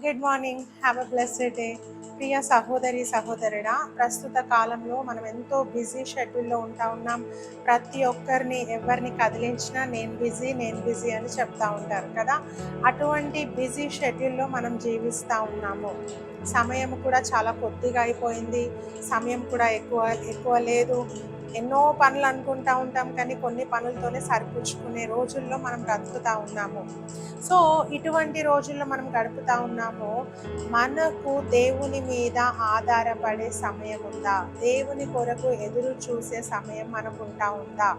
Good morning, have a blessed day. ప్రియ సహోదరి సహోదరుడా, ప్రస్తుత కాలంలో మనం ఎంతో బిజీ షెడ్యూల్లో ఉన్నాం. ప్రతి ఒక్కరిని ఎవరిని కదిలించినా నేను బిజీ అని చెప్తా ఉంటారు కదా. అటువంటి బిజీ షెడ్యూల్లో మనం జీవిస్తూ ఉన్నాము. సమయం కూడా చాలా కొద్దిగా అయిపోయింది. సమయం కూడా ఎక్కువ ఎక్కువ లేదు. ఎన్నో పనులు అనుకుంటా ఉంటాం, కానీ కొన్ని పనులతోనే సరిపుచ్చుకునే రోజుల్లో మనం బ్రతుకుతా ఉన్నాము. సో ఇటువంటి రోజుల్లో మనం గడుపుతా ఉన్నాము. మనకు దేవుని మీద ఆధారపడే సమయం ఉందా? దేవుని కొరకు ఎదురు చూసే సమయం మనకు ఉందా?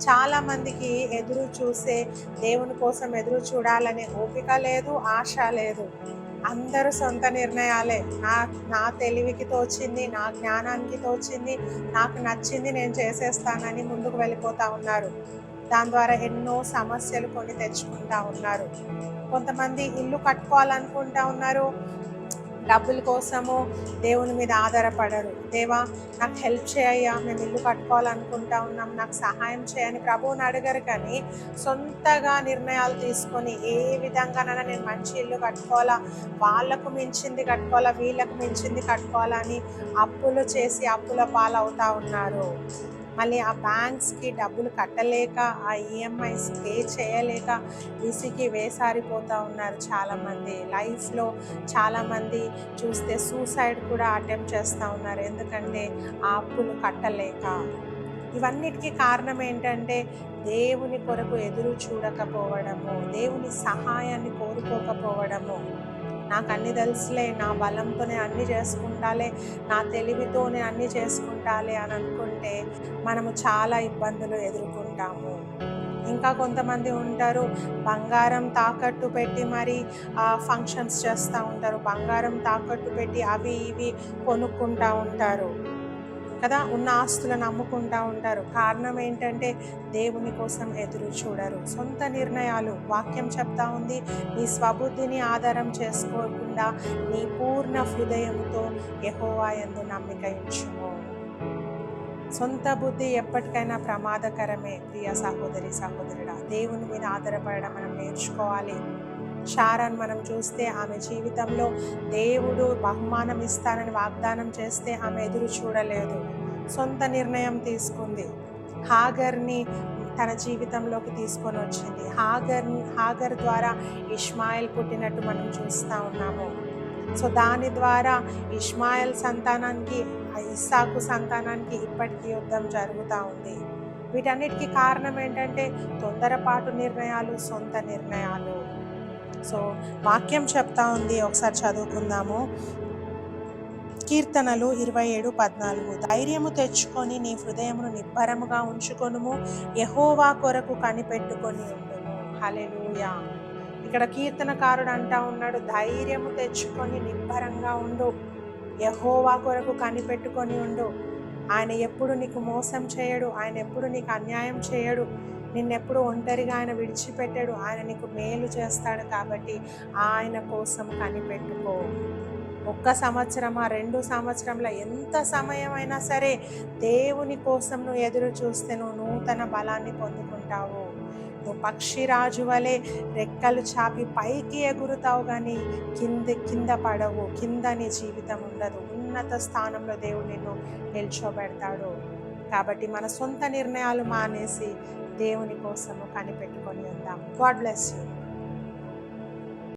చాలా మందికి ఎదురు చూసే, దేవుని కోసం ఎదురు చూడాలనే ఓపిక లేదు, ఆశ లేదు. అందరూ సొంత నిర్ణయాలే. నా తెలివికి తోచింది, నా జ్ఞానానికి తోచింది, నాకు నచ్చింది నేను చేసేస్తానని ముందుకు వెళ్ళిపోతా ఉన్నారు. దాని ద్వారా ఎన్నో సమస్యలు కొని తెచ్చుకుంటా ఉన్నారు. కొంతమంది ఇల్లు కట్టుకోవాలనుకుంటా ఉన్నారు. డబ్బుల కోసము దేవుని మీద ఆధారపడరు. దేవా, నాకు హెల్ప్ చేయయ్యా, మేము ఇల్లు కట్టుకోవాలనుకుంటా ఉన్నాం, నాకు సహాయం చేయని ప్రభువుని అడగరు. కానీ సొంతగా నిర్ణయాలు తీసుకొని ఏ విధంగానైనా నేను మంచి ఇల్లు కట్టుకోవాలా, వాళ్ళకు మించింది కట్టుకోవాలా, వీళ్ళకు మించింది కట్టుకోవాలా అని అప్పులు చేసి అప్పుల పాలవుతా ఉన్నారు. మళ్ళీ ఆ బ్యాంక్స్కి డబ్బులు కట్టలేక, ఆ ఈఎంఐస్ పే చేయలేక విసిగి వేసారిపోతూ ఉన్నారు చాలామంది. లైఫ్లో చాలామంది చూస్తే సూసైడ్ కూడా అటెంప్ట్ చేస్తూ ఉన్నారు. ఎందుకంటే ఆ అప్పులు కట్టలేక. ఇవన్నిటికీ కారణం ఏంటంటే దేవుని కొరకు ఎదురు చూడకపోవడము, దేవుని సహాయాన్ని కోరుకోకపోవడము. నాకు అన్ని తెలుసులే, నా బలంతో నేను అన్ని చేసుకుంటాలే, నా తెలివితో నేను అన్ని చేసుకుంటాలే అని అనుకుంటే మనము చాలా ఇబ్బందులు ఎదుర్కొంటాము. ఇంకా కొంతమంది ఉంటారు, బంగారం తాకట్టు పెట్టి మరి ఫంక్షన్స్ చేస్తూ ఉంటారు. బంగారం తాకట్టు పెట్టి అవి ఇవి కొనుక్కుంటూ ఉంటారు కదా. ఉన్న ఆస్తులను అమ్ముకుంటూ ఉంటారు. కారణం ఏంటంటే దేవుని కోసం ఎదురు చూడరు. సొంత నిర్ణయాలు. వాక్యం చెప్తా ఉంది, నీ స్వబుద్ధిని ఆధారం చేసుకోకుండా నీ పూర్ణ హృదయంతో యెహోవా యందు నమ్మిక ఉంచుము. సొంత బుద్ధి ఎప్పటికైనా ప్రమాదకరమే. ప్రియ సహోదరి సహోదరుడా, దేవుని మీద ఆధారపడడం మనం నేర్చుకోవాలి. షారాన్ మనం చూస్తే ఆమె జీవితంలో దేవుడు బహుమానం ఇస్తానని వాగ్దానం చేస్తే ఆమె ఎదురు చూడలేదు, సొంత నిర్ణయం తీసుకుంది. హాగర్ని తన జీవితంలోకి తీసుకొని వచ్చింది. హాగర్ ద్వారా ఇష్మాయిల్ పుట్టినట్టు మనం చూస్తూ ఉన్నాము. సో దాని ద్వారా ఇష్మాయిల్ సంతానానికి, ఇస్సాకు సంతానానికి ఇప్పటికీ యుద్ధం జరుగుతూ ఉంది. వీటన్నిటికీ కారణం ఏంటంటే తొందరపాటు నిర్ణయాలు, సొంత నిర్ణయాలు. సో వాక్యం చెప్తా ఉంది, ఒకసారి చదువుకుందాము. కీర్తనలు 27:14. ధైర్యము తెచ్చుకొని నీ హృదయమును నిబ్బరముగా ఉంచుకొనుము, యెహోవా కొరకు కనిపెట్టుకొని ఉండుము. హల్లెలూయా. ఇక్కడ కీర్తనకారుడు అంటా ఉన్నాడు, ధైర్యము తెచ్చుకొని నిబ్బరంగా ఉండు, యెహోవా కొరకు కనిపెట్టుకొని ఉండు. ఆయన ఎప్పుడు నీకు మోసం చేయడు, ఆయన ఎప్పుడు నీకు అన్యాయం చేయడు, నిన్నెప్పుడు ఒంటరిగా ఆయన విడిచిపెట్టాడు. ఆయన నీకు మేలు చేస్తాడు. కాబట్టి ఆయన కోసం కనిపెట్టుకో. 1 సంవత్సరమా, 2 సంవత్సరంలో, ఎంత సమయమైనా సరే దేవుని కోసం నువ్వు ఎదురు చూస్తే నువ్వు నూతన బలాన్ని పొందుకుంటావు. నువ్వు పక్షిరాజు వలె రెక్కలు చాపి పైకి ఎగురుతావు, కానీ కింద పడవు. కింద నీ జీవితం ఉండదు. ఉన్నత స్థానంలో దేవుడు నిన్ను నిల్చోబెడతాడు. కాబట్టి మన సొంత నిర్ణయాలు మానేసి దేవుని కోసము కనిపెట్టుకొని ఉందాం. God bless you.